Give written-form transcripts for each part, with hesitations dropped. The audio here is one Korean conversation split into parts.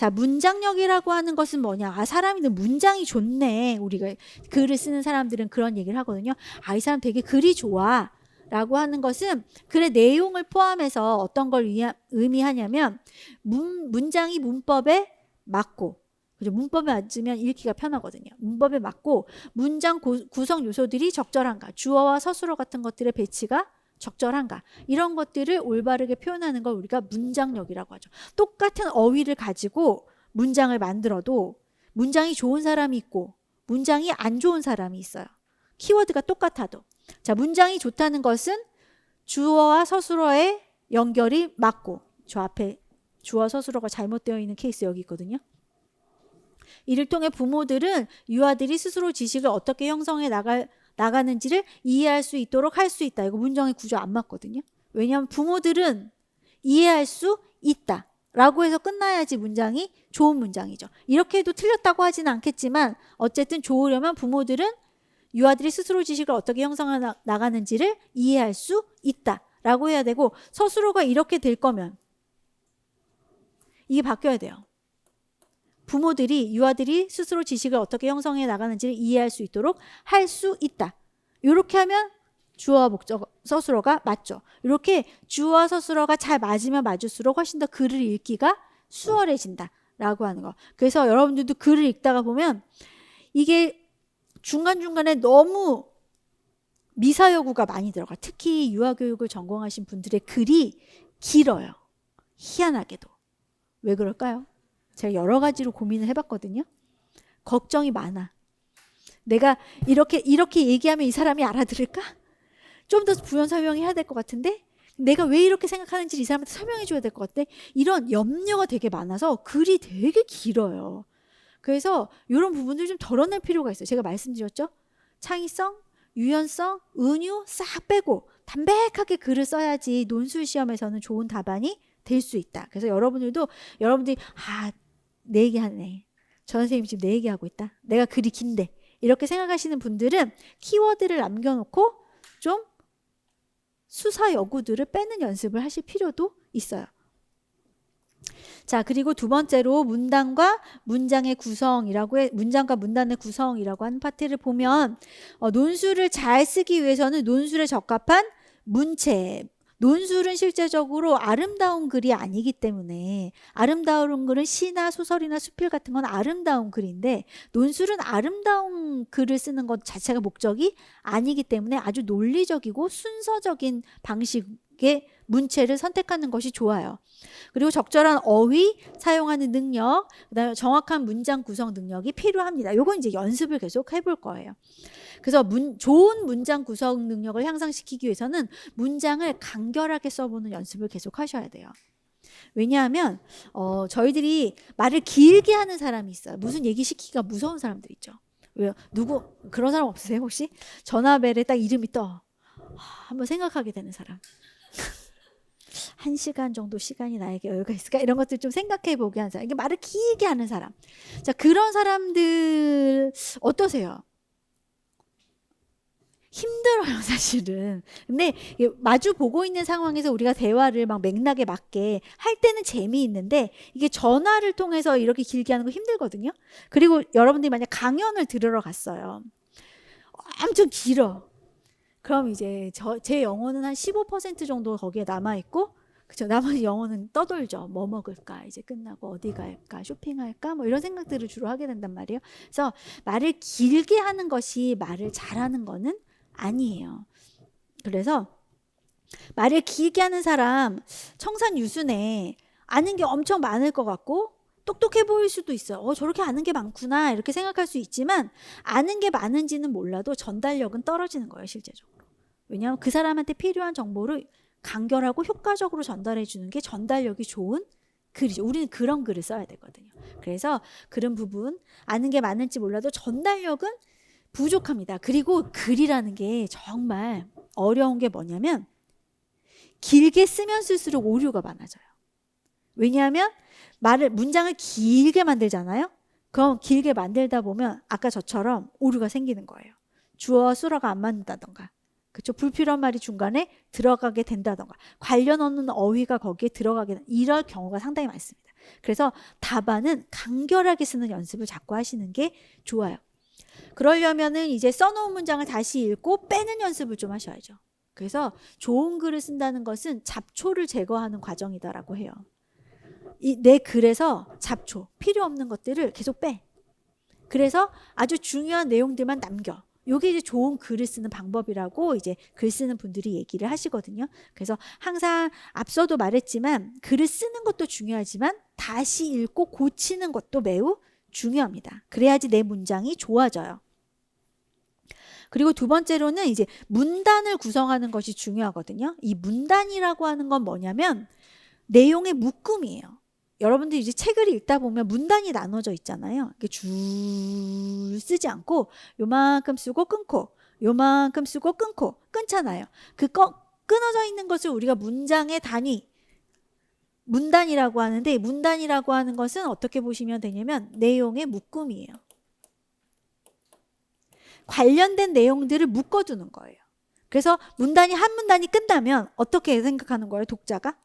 자, 문장력이라고 하는 것은 뭐냐? 아, 사람이 문장이 좋네. 우리가 글을 쓰는 사람들은 그런 얘기를 하거든요. 아, 이 사람 되게 글이 좋아. 라고 하는 것은 글의 내용을 포함해서 어떤 걸 의미하냐면 문장이 문법에 맞고, 그죠? 문법에 맞으면 읽기가 편하거든요. 문법에 맞고 문장 구성 요소들이 적절한가, 주어와 서술어 같은 것들의 배치가 적절한가, 이런 것들을 올바르게 표현하는 걸 우리가 문장력이라고 하죠. 똑같은 어휘를 가지고 문장을 만들어도 문장이 좋은 사람이 있고 문장이 안 좋은 사람이 있어요. 키워드가 똑같아도. 자, 문장이 좋다는 것은 주어와 서술어의 연결이 맞고, 저 앞에 주어 서술어가 잘못되어 있는 케이스 여기 있거든요. 이를 통해 부모들은 유아들이 스스로 지식을 어떻게 형성해 나가는지를 이해할 수 있도록 할 수 있다. 이거 문장의 구조 안 맞거든요. 왜냐하면 부모들은 이해할 수 있다 라고 해서 끝나야지 문장이 좋은 문장이죠. 이렇게 해도 틀렸다고 하지는 않겠지만 어쨌든 좋으려면 부모들은 유아들이 스스로 지식을 어떻게 형성해 나가는지를 이해할 수 있다 라고 해야 되고, 서술어가 이렇게 될 거면 이게 바뀌어야 돼요. 부모들이 유아들이 스스로 지식을 어떻게 형성해 나가는지를 이해할 수 있도록 할 수 있다. 이렇게 하면 주어와 목적 서술어가 맞죠. 이렇게 주어와 서술어가 잘 맞으면 맞을수록 훨씬 더 글을 읽기가 수월해진다 라고 하는 거. 그래서 여러분들도 글을 읽다가 보면 이게 중간중간에 너무 미사여구가 많이 들어가. 특히 유아교육을 전공하신 분들의 글이 길어요. 희한하게도. 왜 그럴까요? 제가 여러 가지로 고민을 해봤거든요. 걱정이 많아. 내가 이렇게 얘기하면 이 사람이 알아들을까? 좀 더 부연 설명해야 될 것 같은데, 내가 왜 이렇게 생각하는지 이 사람한테 설명해 줘야 될 것 같아. 이런 염려가 되게 많아서 글이 되게 길어요. 그래서 이런 부분들 좀 덜어낼 필요가 있어요. 제가 말씀드렸죠? 창의성, 유연성, 은유 싹 빼고 담백하게 글을 써야지 논술 시험에서는 좋은 답안이 될 수 있다. 그래서 여러분들이 내 얘기하네. 저 선생님 지금 내 얘기하고 있다. 내가 글이 긴데. 이렇게 생각하시는 분들은 키워드를 남겨놓고 좀 수사 여구들을 빼는 연습을 하실 필요도 있어요. 자, 그리고 두 번째로 문단과 문장의 구성이라고 문장과 문단의 구성이라고 하는 파트를 보면 논술을 잘 쓰기 위해서는 논술에 적합한 문체, 논술은 실제적으로 아름다운 글이 아니기 때문에, 아름다운 글은 시나 소설이나 수필 같은 건 아름다운 글인데 논술은 아름다운 글을 쓰는 것 자체가 목적이 아니기 때문에 아주 논리적이고 순서적인 방식의 문체를 선택하는 것이 좋아요. 그리고 적절한 어휘 사용하는 능력, 그다음에 정확한 문장 구성 능력이 필요합니다. 요건 이제 연습을 계속 해볼 거예요. 그래서 좋은 문장 구성 능력을 향상시키기 위해서는 문장을 간결하게 써보는 연습을 계속 하셔야 돼요. 왜냐하면 저희들이 말을 길게 하는 사람이 있어요. 무슨 얘기 시키기가 무서운 사람들 있죠. 왜요? 누구 그런 사람 없으세요 혹시? 전화벨에 딱 이름이 떠. 한번 생각하게 되는 사람. 1시간 정도 시간이 나에게 여유가 있을까? 이런 것들 좀 생각해 보게 하는 사람. 이게 말을 길게 하는 사람. 자, 그런 사람들 어떠세요? 힘들어요, 사실은. 근데 마주 보고 있는 상황에서 우리가 대화를 막 맥락에 맞게 할 때는 재미있는데 이게 전화를 통해서 이렇게 길게 하는 거 힘들거든요. 그리고 여러분들이 만약 강연을 들으러 갔어요. 엄청 길어. 그럼 이제 제 영어는 한 15% 정도 거기에 남아있고, 그쵸, 나머지 영어는 떠돌죠. 뭐 먹을까, 이제 끝나고 어디 갈까, 쇼핑할까, 뭐 이런 생각들을 주로 하게 된단 말이에요. 그래서 말을 길게 하는 것이 말을 잘하는 거는 아니에요. 그래서 말을 길게 하는 사람 청산유순에 아는 게 엄청 많을 것 같고 똑똑해 보일 수도 있어요. 저렇게 아는 게 많구나 이렇게 생각할 수 있지만 아는 게 많은지는 몰라도 전달력은 떨어지는 거예요, 실제적으로. 왜냐하면 그 사람한테 필요한 정보를 간결하고 효과적으로 전달해 주는 게 전달력이 좋은 글이죠. 우리는 그런 글을 써야 되거든요. 그래서 그런 부분, 아는 게 많은지 몰라도 전달력은 부족합니다. 그리고 글이라는 게 정말 어려운 게 뭐냐면 길게 쓰면 쓸수록 오류가 많아져요. 왜냐하면 문장을 길게 만들잖아요. 그럼 길게 만들다 보면 아까 저처럼 오류가 생기는 거예요. 주어와 수어가 안 맞는다던가, 그렇죠? 불필요한 말이 중간에 들어가게 된다던가, 관련 없는 어휘가 거기에 들어가게 이럴 경우가 상당히 많습니다. 그래서 답안은 간결하게 쓰는 연습을 자꾸 하시는 게 좋아요. 그러려면은 이제 써놓은 문장을 다시 읽고 빼는 연습을 좀 하셔야죠. 그래서 좋은 글을 쓴다는 것은 잡초를 제거하는 과정이다라고 해요. 내 글에서 잡초, 필요 없는 것들을 계속 빼. 그래서 아주 중요한 내용들만 남겨. 요게 이제 좋은 글을 쓰는 방법이라고 이제 글 쓰는 분들이 얘기를 하시거든요. 그래서 항상 앞서도 말했지만 글을 쓰는 것도 중요하지만 다시 읽고 고치는 것도 매우 중요합니다. 그래야지 내 문장이 좋아져요. 그리고 두 번째로는 이제 문단을 구성하는 것이 중요하거든요. 이 문단이라고 하는 건 뭐냐면 내용의 묶음이에요. 여러분들 이제 책을 읽다 보면 문단이 나눠져 있잖아요. 이렇게 줄 쓰지 않고 요만큼 쓰고 끊고 요만큼 쓰고 끊고 끊잖아요. 그 끊어져 있는 것을 우리가 문장의 단위 문단이라고 하는데 문단이라고 하는 것은 어떻게 보시면 되냐면 내용의 묶음이에요. 관련된 내용들을 묶어두는 거예요. 그래서 문단이 한 문단이 끝나면 어떻게 생각하는 거예요, 독자가?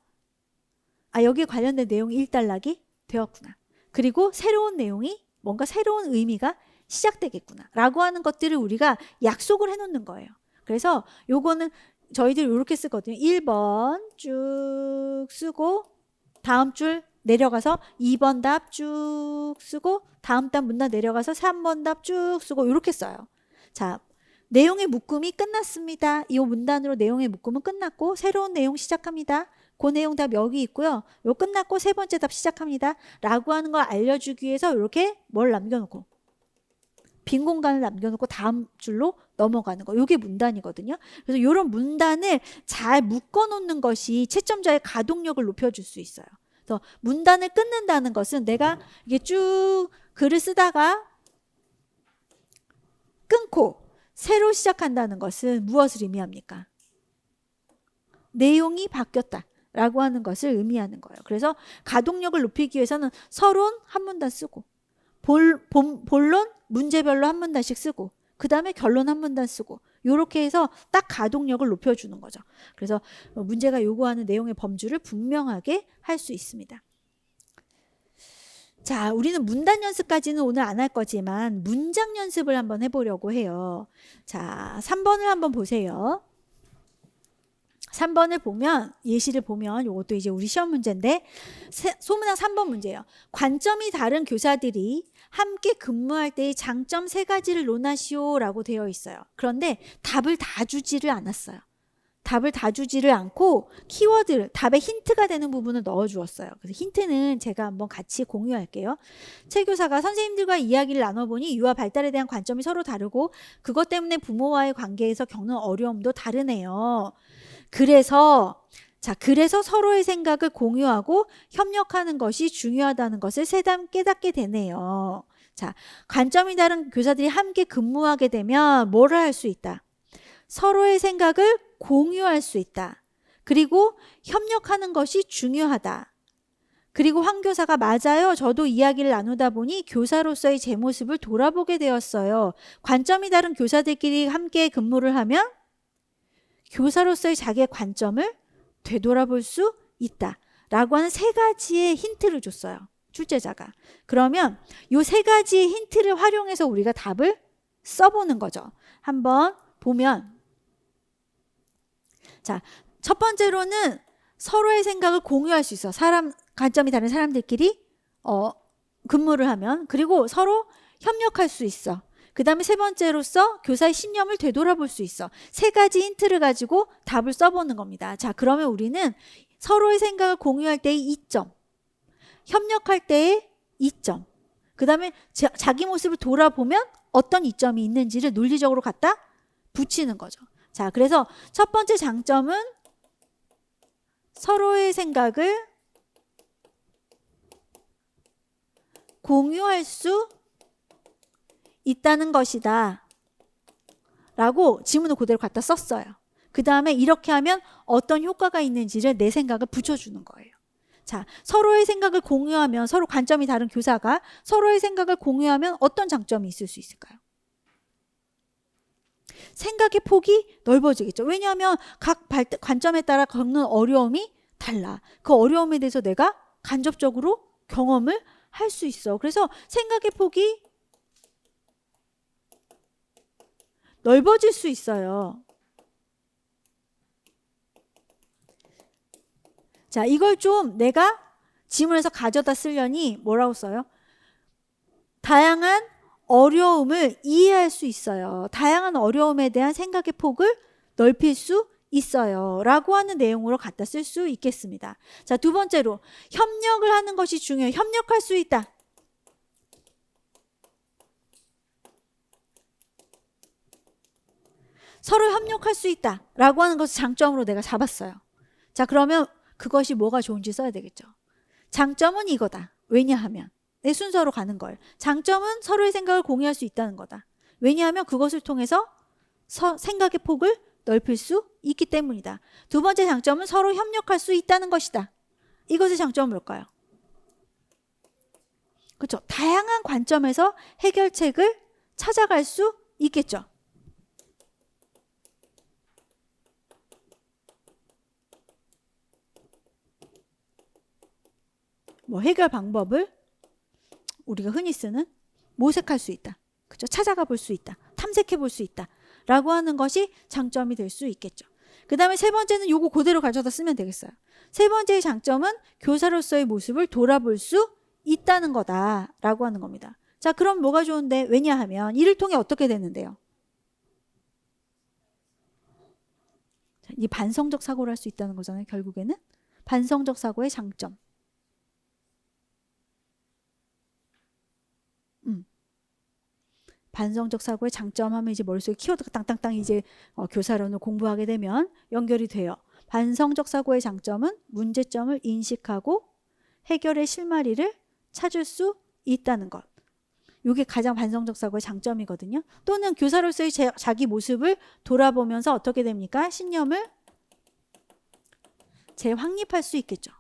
아, 여기에 관련된 내용이 일단락이 되었구나. 그리고 새로운 내용이 뭔가 새로운 의미가 시작되겠구나 라고 하는 것들을 우리가 약속을 해놓는 거예요. 그래서 요거는 저희들 이렇게 쓰거든요. 1번 쭉 쓰고 다음 줄 내려가서 2번 답 쭉 쓰고 다음 답 문단 내려가서 3번 답 쭉 쓰고 이렇게 써요. 자, 내용의 묶음이 끝났습니다. 이 문단으로 내용의 묶음은 끝났고 새로운 내용 시작합니다. 그 내용 답 여기 있고요. 요 끝났고 세 번째 답 시작합니다. 라고 하는 걸 알려주기 위해서 이렇게 뭘 남겨놓고 빈 공간을 남겨놓고 다음 줄로 넘어가는 거. 이게 문단이거든요. 그래서 이런 문단을 잘 묶어놓는 것이 채점자의 가동력을 높여줄 수 있어요. 그래서 문단을 끊는다는 것은 내가 이게 쭉 글을 쓰다가 끊고 새로 시작한다는 것은 무엇을 의미합니까? 내용이 바뀌었다. 라고 하는 것을 의미하는 거예요. 그래서 가동력을 높이기 위해서는 서론 한 문단 쓰고 본론 문제별로 한 문단씩 쓰고 그 다음에 결론 한 문단 쓰고 이렇게 해서 딱 가동력을 높여주는 거죠. 그래서 문제가 요구하는 내용의 범주를 분명하게 할 수 있습니다. 자, 우리는 문단 연습까지는 오늘 안 할 거지만 문장 연습을 한번 해보려고 해요. 자, 3번을 한번 보세요. 3번을 보면 예시를 보면 이것도 이제 우리 시험 문제인데 소문항 3번 문제예요. 관점이 다른 교사들이 함께 근무할 때의 장점 3가지를 논하시오 라고 되어 있어요. 그런데 답을 다 주지를 않았어요. 답을 다 주지를 않고 키워드, 답에 힌트가 되는 부분을 넣어 주었어요. 그래서 힌트는 제가 한번 같이 공유할게요. 최 교사가 선생님들과 이야기를 나눠보니 유아 발달에 대한 관점이 서로 다르고 그것 때문에 부모와의 관계에서 겪는 어려움도 다르네요. 그래서 서로의 생각을 공유하고 협력하는 것이 중요하다는 것을 새삼 깨닫게 되네요. 자, 관점이 다른 교사들이 함께 근무하게 되면 뭐를 할 수 있다? 서로의 생각을 공유할 수 있다. 그리고 협력하는 것이 중요하다. 그리고 황 교사가 맞아요. 저도 이야기를 나누다 보니 교사로서의 제 모습을 돌아보게 되었어요. 관점이 다른 교사들끼리 함께 근무를 하면 교사로서의 자기의 관점을 되돌아볼 수 있다. 라고 하는 3가지의 힌트를 줬어요. 출제자가. 그러면 이 3가지의 힌트를 활용해서 우리가 답을 써보는 거죠. 한번 보면 자, 첫 번째로는 서로의 생각을 공유할 수 있어. 관점이 다른 사람들끼리 근무를 하면. 그리고 서로 협력할 수 있어. 그 다음에 세 번째로서 교사의 신념을 되돌아볼 수 있어. 3가지 힌트를 가지고 답을 써보는 겁니다. 자, 그러면 우리는 서로의 생각을 공유할 때의 이점, 협력할 때의 이점, 그 다음에 자기 모습을 돌아보면 어떤 이점이 있는지를 논리적으로 갖다 붙이는 거죠. 자, 그래서 첫 번째 장점은 서로의 생각을 공유할 수 있다는 것이다 라고 지문을 그대로 갖다 썼어요. 그 다음에 이렇게 하면 어떤 효과가 있는지를 내 생각을 붙여주는 거예요. 자, 서로의 생각을 공유하면 서로 관점이 다른 교사가 서로의 생각을 공유하면 어떤 장점이 있을 수 있을까요? 생각의 폭이 넓어지겠죠. 왜냐하면 각 관점에 따라 겪는 어려움이 달라. 그 어려움에 대해서 내가 간접적으로 경험을 할 수 있어. 그래서 생각의 폭이 넓어질 수 있어요. 자, 이걸 좀 내가 지문에서 가져다 쓰려니 뭐라고 써요? 다양한 어려움을 이해할 수 있어요. 다양한 어려움에 대한 생각의 폭을 넓힐 수 있어요. 라고 하는 내용으로 갖다 쓸 수 있겠습니다. 자, 두 번째로 협력을 하는 것이 중요해요. 협력할 수 있다. 서로 협력할 수 있다. 라고 하는 것을 장점으로 내가 잡았어요. 자, 그러면 그것이 뭐가 좋은지 써야 되겠죠. 장점은 이거다. 왜냐하면 내 순서로 가는 걸. 장점은 서로의 생각을 공유할 수 있다는 거다. 왜냐하면 그것을 통해서 생각의 폭을 넓힐 수 있기 때문이다. 두 번째 장점은 서로 협력할 수 있다는 것이다. 이것의 장점은 뭘까요? 그렇죠. 다양한 관점에서 해결책을 찾아갈 수 있겠죠. 뭐 해결 방법을 우리가 흔히 쓰는 모색할 수 있다. 그렇죠? 찾아가 볼 수 있다. 탐색해 볼 수 있다. 라고 하는 것이 장점이 될 수 있겠죠. 그 다음에 세 번째는 요거 그대로 가져다 쓰면 되겠어요. 세 번째의 장점은 교사로서의 모습을 돌아볼 수 있다는 거다. 라고 하는 겁니다. 자, 그럼 뭐가 좋은데? 왜냐하면 이를 통해 어떻게 되는데요? 자, 이 반성적 사고를 할 수 있다는 거잖아요. 결국에는. 반성적 사고의 장점. 반성적 사고의 장점 하면 이제 머릿속에 키워드가 땅땅땅 이제 교사론을 공부하게 되면 연결이 돼요. 반성적 사고의 장점은 문제점을 인식하고 해결의 실마리를 찾을 수 있다는 것. 이게 가장 반성적 사고의 장점이거든요. 또는 교사로서의 자기 모습을 돌아보면서 어떻게 됩니까? 신념을 재확립할 수 있겠죠.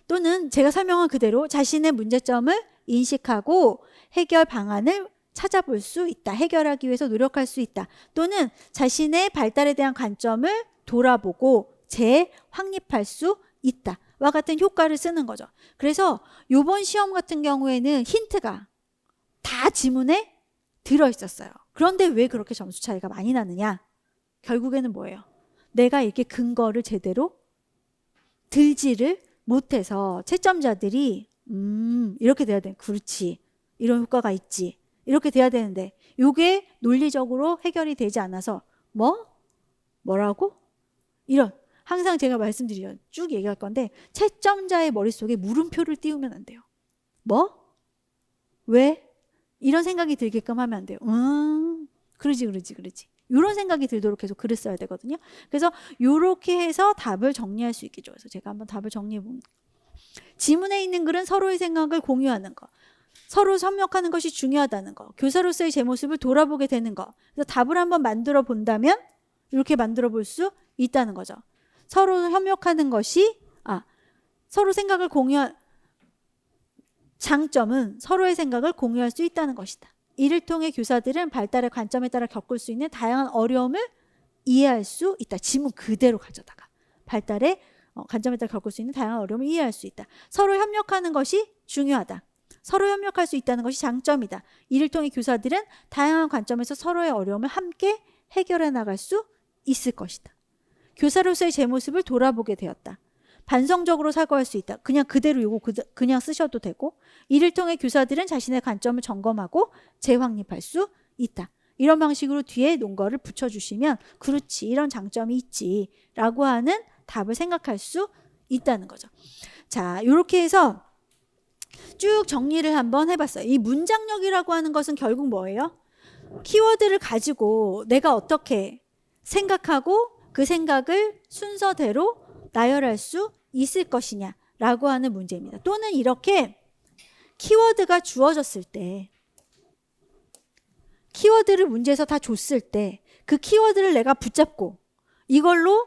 또는 제가 설명한 그대로 자신의 문제점을 인식하고 해결 방안을 찾아볼 수 있다. 해결하기 위해서 노력할 수 있다. 또는 자신의 발달에 대한 관점을 돌아보고 재확립할 수 있다. 와 같은 효과를 쓰는 거죠. 그래서 이번 시험 같은 경우에는 힌트가 다 지문에 들어있었어요. 그런데 왜 그렇게 점수 차이가 많이 나느냐? 결국에는 뭐예요? 내가 이렇게 근거를 제대로 들지를 못해서 채점자들이 이렇게 돼야 돼. 그렇지. 이런 효과가 있지. 이렇게 돼야 되는데 이게 논리적으로 해결이 되지 않아서 뭐라고? 이런 항상 제가 말씀드리죠. 쭉 얘기할 건데 채점자의 머릿속에 물음표를 띄우면 안 돼요. 뭐? 왜? 이런 생각이 들게끔 하면 안 돼요. 그러지. 이런 생각이 들도록 계속 글을 써야 되거든요. 그래서 이렇게 해서 답을 정리할 수 있겠죠. 그래서 제가 한번 답을 정리해 봅니다. 지문에 있는 글은 서로의 생각을 공유하는 거. 서로 협력하는 것이 중요하다는 거. 교사로서의 제 모습을 돌아보게 되는 거. 그래서 답을 한번 만들어 본다면 이렇게 만들어 볼 수 있다는 거죠. 서로 협력하는 것이 서로 생각을 공유한 장점은 서로의 생각을 공유할 수 있다는 것이다. 이를 통해 교사들은 발달의 관점에 따라 겪을 수 있는 다양한 어려움을 이해할 수 있다. 지문 그대로 가져다가 발달의 관점에 따라 겪을 수 있는 다양한 어려움을 이해할 수 있다. 서로 협력하는 것이 중요하다. 서로 협력할 수 있다는 것이 장점이다. 이를 통해 교사들은 다양한 관점에서 서로의 어려움을 함께 해결해 나갈 수 있을 것이다. 교사로서의 제 모습을 돌아보게 되었다. 반성적으로 사고할 수 있다. 그냥 그대로 이거 그냥 쓰셔도 되고 이를 통해 교사들은 자신의 관점을 점검하고 재확립할 수 있다. 이런 방식으로 뒤에 논거를 붙여주시면 그렇지 이런 장점이 있지 라고 하는 답을 생각할 수 있다는 거죠. 자, 이렇게 해서 쭉 정리를 한번 해봤어요. 이 문장력이라고 하는 것은 결국 뭐예요? 키워드를 가지고 내가 어떻게 생각하고 그 생각을 순서대로 나열할 수 있을 것이냐 라고 하는 문제입니다. 또는 이렇게 키워드가 주어졌을 때 키워드를 문제에서 다 줬을 때 그 키워드를 내가 붙잡고 이걸로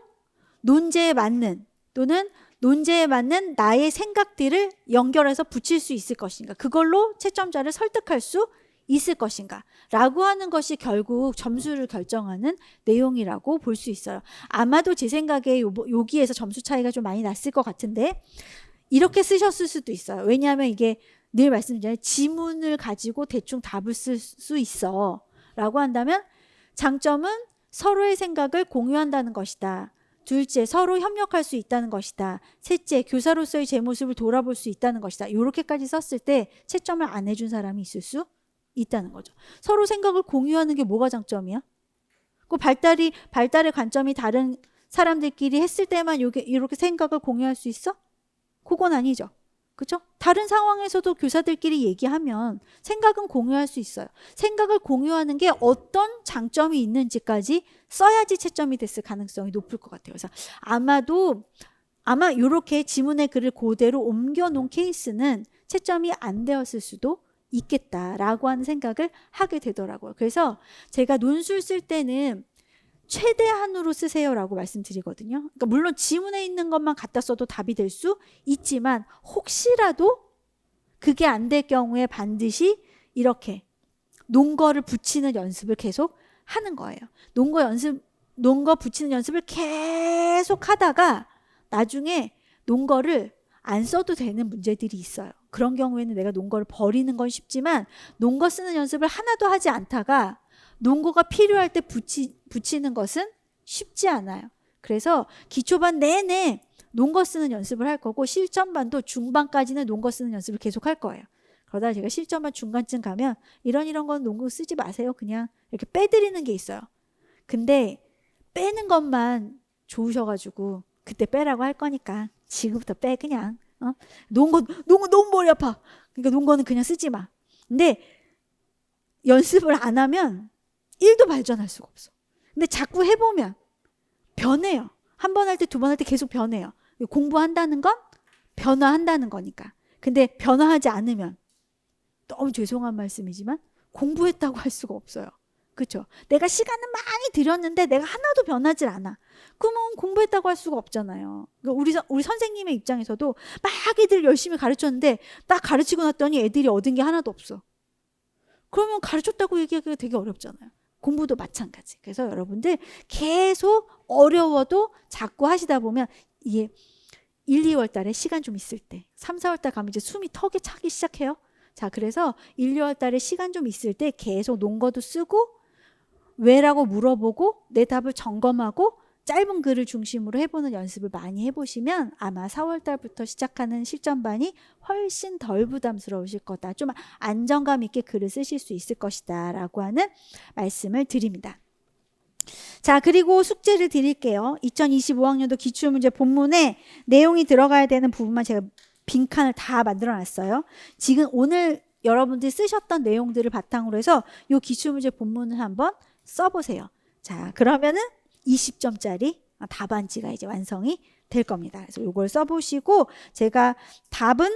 논제에 맞는 또는 논제에 맞는 나의 생각들을 연결해서 붙일 수 있을 것인가 그걸로 채점자를 설득할 수 있을 것인가 라고 하는 것이 결국 점수를 결정하는 내용이라고 볼 수 있어요. 아마도 제 생각에 여기에서 점수 차이가 좀 많이 났을 것 같은데 이렇게 쓰셨을 수도 있어요. 왜냐하면 이게 늘 말씀드리잖아요. 지문을 가지고 대충 답을 쓸 수 있어 라고 한다면 장점은 서로의 생각을 공유한다는 것이다. 둘째, 서로 협력할 수 있다는 것이다. 셋째, 교사로서의 제 모습을 돌아볼 수 있다는 것이다. 이렇게까지 썼을 때 채점을 안 해준 사람이 있을 수 있다는 거죠. 서로 생각을 공유하는 게 뭐가 장점이야? 그 발달의 관점이 다른 사람들끼리 했을 때만 이렇게 생각을 공유할 수 있어? 그건 아니죠. 그죠? 다른 상황에서도 교사들끼리 얘기하면 생각은 공유할 수 있어요. 생각을 공유하는 게 어떤 장점이 있는지까지 써야지 채점이 됐을 가능성이 높을 것 같아요. 그래서 아마 이렇게 지문의 글을 그대로 옮겨놓은 케이스는 채점이 안 되었을 수도 있겠다라고 하는 생각을 하게 되더라고요. 그래서 제가 논술 쓸 때는 최대한으로 쓰세요라고 말씀드리거든요. 그러니까 물론 지문에 있는 것만 갖다 써도 답이 될 수 있지만 혹시라도 그게 안 될 경우에 반드시 이렇게 논거를 붙이는 연습을 계속 하는 거예요. 논거 붙이는 연습을 계속 하다가 나중에 논거를 안 써도 되는 문제들이 있어요. 그런 경우에는 내가 논거를 버리는 건 쉽지만 논거 쓰는 연습을 하나도 하지 않다가 논거가 필요할 때 붙이는 것은 쉽지 않아요. 그래서 기초반 내내 논거 쓰는 연습을 할 거고 실전반도 중반까지는 논거 쓰는 연습을 계속 할 거예요. 그러다 제가 실전반 중간쯤 가면 이런 건 논거 쓰지 마세요. 그냥 이렇게 빼드리는 게 있어요. 근데 빼는 것만 좋으셔가지고 그때 빼라고 할 거니까 지금부터 빼 그냥. 논거 너무 머리 아파. 그러니까 논거는 그냥 쓰지 마. 근데 연습을 안 하면 1도 발전할 수가 없어. 근데 자꾸 해보면 변해요. 한 번 할 때, 두 번 할 때 계속 변해요. 공부한다는 건 변화한다는 거니까. 근데 변화하지 않으면 너무 죄송한 말씀이지만 공부했다고 할 수가 없어요. 그렇죠? 내가 시간은 많이 들였는데 내가 하나도 변하질 않아. 그러면 공부했다고 할 수가 없잖아요. 그러니까 우리 선생님의 입장에서도 막 애들 열심히 가르쳤는데 딱 가르치고 났더니 애들이 얻은 게 하나도 없어. 그러면 가르쳤다고 얘기하기가 되게 어렵잖아요. 공부도 마찬가지. 그래서 여러분들 계속 어려워도 자꾸 하시다 보면 이게 1, 2월 달에 시간 좀 있을 때 3, 4월 달 가면 이제 숨이 턱에 차기 시작해요. 자, 그래서 1, 2월 달에 시간 좀 있을 때 계속 논거도 쓰고 왜라고 물어보고 내 답을 점검하고 짧은 글을 중심으로 해보는 연습을 많이 해보시면 아마 4월 달부터 시작하는 실전반이 훨씬 덜 부담스러우실 거다. 좀 안정감 있게 글을 쓰실 수 있을 것이다 라고 하는 말씀을 드립니다. 자, 그리고 숙제를 드릴게요. 2025학년도 기출문제 본문에 내용이 들어가야 되는 부분만 제가 빈칸을 다 만들어 놨어요. 지금 오늘 여러분들이 쓰셨던 내용들을 바탕으로 해서 이 기출문제 본문을 한번 써보세요. 자, 그러면은 20점짜리 답안지가 이제 완성이 될 겁니다. 그래서 이걸 써보시고 제가 답은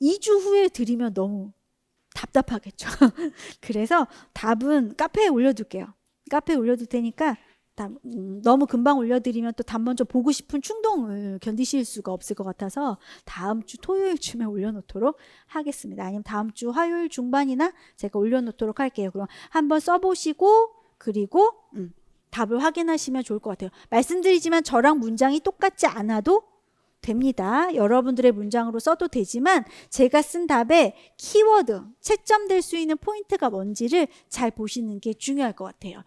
2주 후에 드리면 너무 답답하겠죠. 그래서 답은 카페에 올려둘게요. 카페에 올려둘 테니까 너무 금방 올려드리면 또 답 먼저 보고 싶은 충동을 견디실 수가 없을 것 같아서 다음 주 토요일쯤에 올려놓도록 하겠습니다. 아니면 다음 주 화요일 중반이나 제가 올려놓도록 할게요. 그럼 한번 써보시고 그리고 답을 확인하시면 좋을 것 같아요. 말씀드리지만 저랑 문장이 똑같지 않아도 됩니다. 여러분들의 문장으로 써도 되지만 제가 쓴 답에 키워드, 채점될 수 있는 포인트가 뭔지를 잘 보시는 게 중요할 것 같아요.